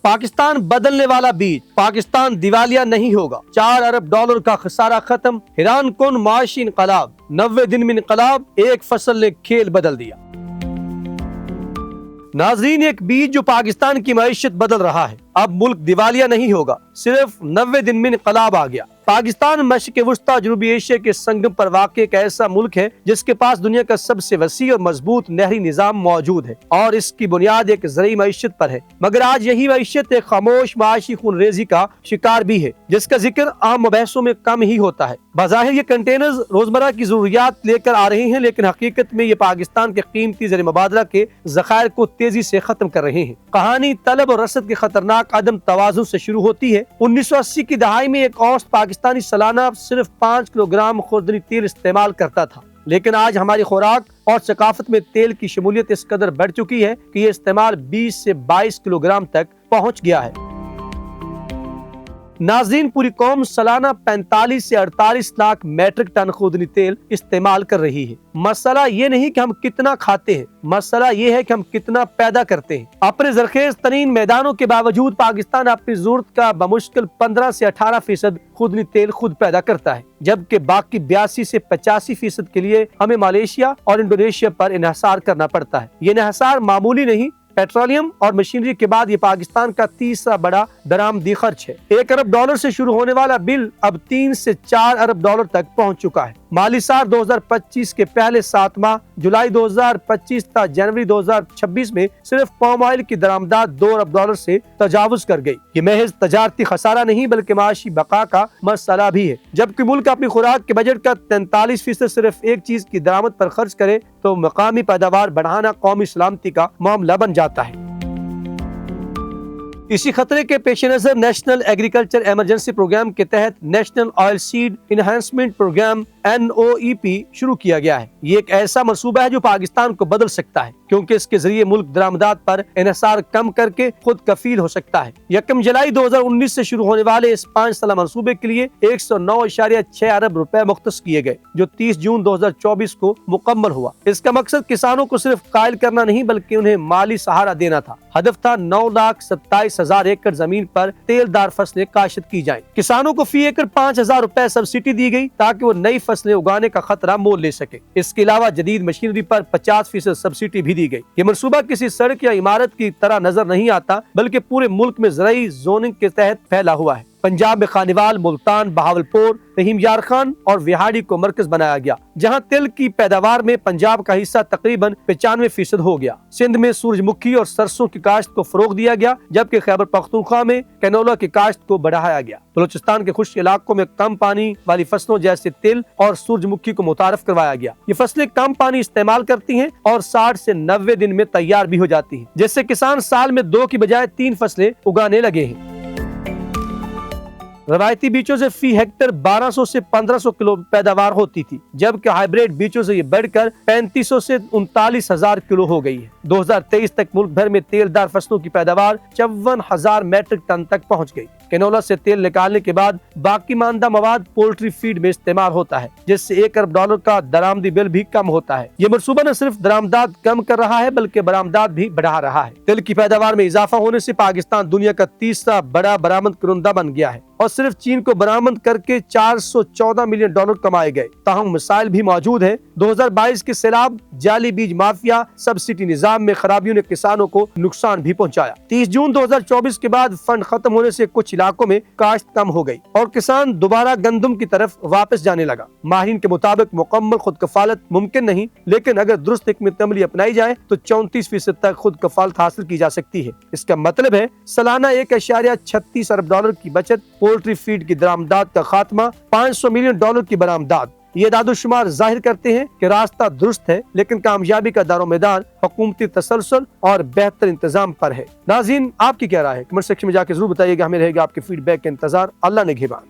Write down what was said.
پاکستان بدلنے والا بیج، پاکستان دیوالیہ نہیں ہوگا، $4 ارب کا خسارہ ختم، حیران کن معاشی انقلاب، 90 دن میں انقلاب، ایک فصل نے کھیل بدل دیا۔ ناظرین، ایک بیج جو پاکستان کی معیشت بدل رہا ہے، اب ملک دیوالیہ نہیں ہوگا، صرف 90 دن میں انقلاب آ گیا۔ پاکستان مشرق وسطیٰ جنوبی ایشیا کے سنگم پر واقع ایک ایسا ملک ہے جس کے پاس دنیا کا سب سے وسیع اور مضبوط نہری نظام موجود ہے اور اس کی بنیاد ایک زرعی معیشت پر ہے، مگر آج یہی معیشت ایک خاموش معاشی خون ریزی کا شکار بھی ہے جس کا ذکر عام مباحثوں میں کم ہی ہوتا ہے۔ بظاہر یہ کنٹینرز روزمرہ کی ضروریات لے کر آ رہے ہیں، لیکن حقیقت میں یہ پاکستان کے قیمتی زر مبادلہ کے ذخائر کو تیزی سے ختم کر رہے ہیں۔ کہانی طلب اور رسد کے خطرناک عدم توازن سے شروع ہوتی ہے۔ 1980 کی دہائی میں ایک اوسط پاکستانی سالانہ صرف 5 کلو گرام خوردنی تیل استعمال کرتا تھا، لیکن آج ہماری خوراک اور ثقافت میں تیل کی شمولیت اس قدر بڑھ چکی ہے کہ یہ استعمال 20 سے 22 کلو گرام تک پہنچ گیا ہے۔ ناظرین، پوری قوم سالانہ 45 سے 48 لاکھ میٹرک ٹن خوردنی تیل استعمال کر رہی ہے۔ مسئلہ یہ نہیں کہ ہم کتنا کھاتے ہیں، مسئلہ یہ ہے کہ ہم کتنا پیدا کرتے ہیں۔ اپنے زرخیز ترین میدانوں کے باوجود پاکستان اپنی ضرورت کا بمشکل 15 سے 18% خوردنی تیل خود پیدا کرتا ہے، جبکہ باقی 82 سے 85% کے لیے ہمیں ملیشیا اور انڈونیشیا پر انحصار کرنا پڑتا ہے۔ یہ انحصار معمولی نہیں، پیٹرولیم اور مشینری کے بعد یہ پاکستان کا تیسرا بڑا درآمدی خرچ ہے۔ $1 ارب سے شروع ہونے والا بل اب $3 سے $4 ارب تک پہنچ چکا ہے۔ مالی سال 2025 کے پہلے 7 ماہ جولائی 2025 تا جنوری 2026 میں صرف پام آئل کی درآمدات $2 ارب سے تجاوز کر گئی۔ یہ محض تجارتی خسارہ نہیں بلکہ معاشی بقا کا مسئلہ بھی ہے۔ جبکہ ملک اپنی خوراک کے بجٹ کا 43% صرف ایک چیز کی درآمد پر خرچ کرے تو مقامی پیداوار بڑھانا قومی سلامتی کا معاملہ بن جاتا ہے۔ اسی خطرے کے پیش نظر نیشنل ایگریکلچر ایمرجنسی پروگرام کے تحت national oil seed enhancement programme NOEP شروع کیا گیا ہے۔ یہ ایک ایسا منصوبہ ہے جو پاکستان کو بدل سکتا ہے، کیونکہ اس کے ذریعے ملک درآمدات پر انحصار کم کر کے خود کفیل ہو سکتا ہے۔ 1 جولائی 2019 سے شروع ہونے والے اس 5 سالہ منصوبے کے لیے 109.6 ارب روپے مختص کیے گئے، جو 30 جون 2024 کو مکمل ہوا۔ اس کا مقصد کسانوں کو صرف قائل کرنا نہیں بلکہ انہیں مالی سہارا دینا تھا۔ ہدف تھا 9,27,000 ایکڑ زمین پر تیل دار فصلیں کاشت کی جائیں۔ کسانوں کو فی ایکڑ $5,000 سبسڈی دی گئی تاکہ وہ نئی فصلیں اگانے کا خطرہ مول لے سکے۔ اس کے علاوہ جدید مشینری پر 50% سبسڈی بھی دی گئی۔ یہ منصوبہ کسی سڑک یا عمارت کی طرح نظر نہیں آتا بلکہ پورے ملک میں زرعی زوننگ کے تحت پھیلا ہوا ہے۔ پنجاب میں خانیوال، ملتان، بہاولپور، رحیم یار خان اور وہاڑی کو مرکز بنایا گیا، جہاں تل کی پیداوار میں پنجاب کا حصہ تقریباً 95% ہو گیا۔ سندھ میں سورج مکھی اور سرسوں کی کاشت کو فروغ دیا گیا، جبکہ خیبر پختونخوا میں کینولا کی کاشت کو بڑھایا گیا۔ بلوچستان کے خشک علاقوں میں کم پانی والی فصلوں جیسے تل اور سورج مکھی کو متعارف کروایا گیا۔ یہ فصلیں کم پانی استعمال کرتی ہیں اور 60 سے 90 دن میں تیار بھی ہو جاتی ہیں، جس سے کسان سال میں 2 کی بجائے 3 فصلیں اگانے لگے ہیں۔ روایتی بیچوں سے فی ہیکٹر 1200 سے 1500 کلو پیداوار ہوتی تھی، جبکہ ہائیبریڈ بیچوں سے یہ بڑھ کر 3500 سے 39,000 کلو ہو گئی ہے۔ 2023 تک ملک بھر میں تیل دار فصلوں کی پیداوار 54,000 میٹرک ٹن تک پہنچ گئی۔ کینولا سے تیل نکالنے کے بعد باقی ماندہ مواد پولٹری فیڈ میں استعمال ہوتا ہے، جس سے $1 ارب کا درآمدی بل بھی کم ہوتا ہے۔ یہ منصوبہ نہ صرف درآمدات کم کر رہا ہے بلکہ برآمدات بھی بڑھا رہا ہے۔ تیل کی پیداوار میں اضافہ ہونے سے پاکستان دنیا کا تیسرا بڑا برآمد کنندہ بن گیا ہے اور صرف چین کو برآمد کر کے $414 ملین کمائے گئے۔ تاہم مسائل بھی موجود ہیں۔ 2022 کے سیلاب، جعلی بیج مافیا، سبسڈی نظام میں خرابیوں نے کسانوں کو نقصان بھی پہنچایا۔ 30 جون 2024 کے بعد فنڈ ختم ہونے سے کچھ علاقوں میں کاشت کم ہو گئی اور کسان دوبارہ گندم کی طرف واپس جانے لگا۔ ماہرین کے مطابق مکمل خود کفالت ممکن نہیں، لیکن اگر درست حکمت عملی اپنائی جائے تو 34% تک خود کفالت حاصل کی جا سکتی ہے۔ اس کا مطلب ہے سالانہ $1.36 ارب کی بچت، پولٹری فیڈ کی درآمدات کا خاتمہ، $500 ملین کی برآمدات۔ یہ اعداد و شمار ظاہر کرتے ہیں کہ راستہ درست ہے، لیکن کامیابی کا دار و میدان حکومتی تسلسل اور بہتر انتظام پر ہے۔ ناظرین، آپ کی کیا رائے ہے؟ کمنٹ سیکشن میں جا کے ضرور بتائیے گا۔ ہمیں رہے گا آپ کے فیڈ بیک کا انتظار۔ اللہ نگہبان۔